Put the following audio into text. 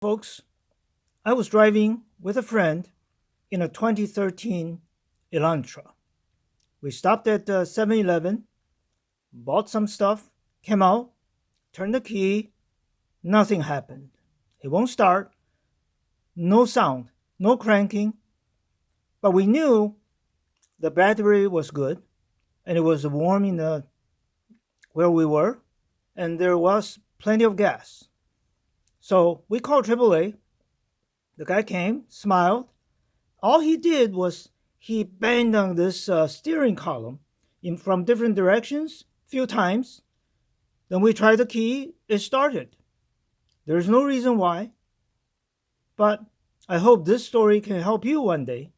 Folks, I was driving with a friend in a 2013 Elantra. We stopped at 7-Eleven, bought some stuff, came out, turned the key, nothing happened. It won't start, no sound, no cranking, but we knew the battery was good and it was warm in where we were and there was plenty of gas. So we called AAA. The guy came, smiled. All he did was he banged on this steering column from different directions a few times. Then we tried the key, it started. There's no reason why, but I hope this story can help you one day